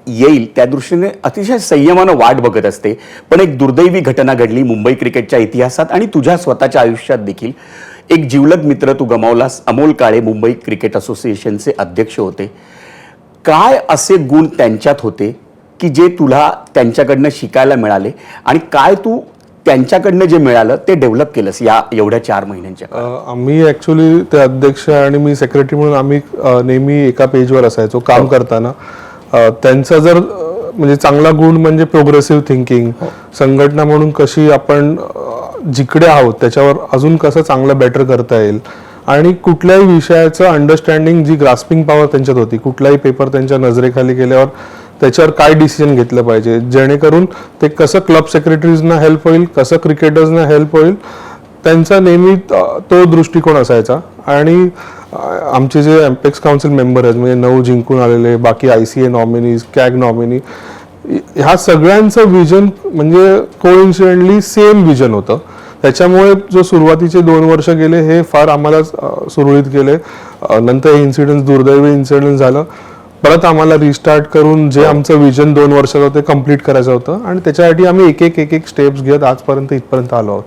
येईल त्या दृष्टीने अतिशय संयमानं वाट बघत असते. पण एक दुर्दैवी घटना घडली मुंबई क्रिकेटच्या इतिहासात आणि तुझ्या स्वतःच्या आयुष्यात देखील. एक जिवलग मित्र तू गमावलास. अमोल काळे मुंबई क्रिकेट असोसिएशनचे अध्यक्ष होते. काय असे गुण त्यांच्यात होते की जे तुला त्यांच्याकडनं शिकायला मिळाले आणि काय तू त्यांच्याकडनं जे मिळालं ते डेव्हलप केलंस या एवढ्या 4 महिन्यांच्या काळात? आम्ही ऍक्च्युली ते अध्यक्ष आणि मी सेक्रेटरी म्हणून आम्ही नेहमी एका पेजवर असायचो काम करताना. त्यांचा जर म्हणजे चांगला गुण म्हणजे प्रोग्रेसिव्ह थिंकिंग, संघटना म्हणून कशी आपण जिकडे आहोत त्याच्यावर अजून कसं चांगलं बेटर करता येईल आणि कुठल्याही विषयाचं अंडरस्टँडिंग, जी ग्रास्पिंग पॉवर त्यांच्यात होती. कुठलाही पेपर त्यांच्या नजरेखाली गेल्यावर त्याच्यावर काय डिसिजन घेतलं पाहिजे जेणेकरून ते कसं क्लब सेक्रेटरीजना हेल्प होईल, कसं क्रिकेटर्सना हेल्प होईल, त्यांचा नेहमी तो दृष्टिकोन असायचा. आणि आमचे जे एम्पेक्स काउन्सिल मेंबर आहेत म्हणजे 9 जिंकून आलेले, बाकी ICA नॉमिनीज, कॅग नॉमिनी, ह्या सगळ्यांचं विजन म्हणजे कोइन्सिडेंटली सेम विजन होतं. त्याच्यामुळे जो सुरुवातीचे 2 वर्ष गेले हे फार आम्हाला सुरळीत गेले. नंतर हे दुर्दैवी इन्सिडेंट झालं. परत आम्हाला रिस्टार्ट करून जे आमचं विजन 2 वर्षाचं होतं ते कम्प्लीट करायचं होतं आणि त्याच्यासाठी आम्ही एक एक स्टेप्स घेत आजपर्यंत इथपर्यंत आलो आहोत.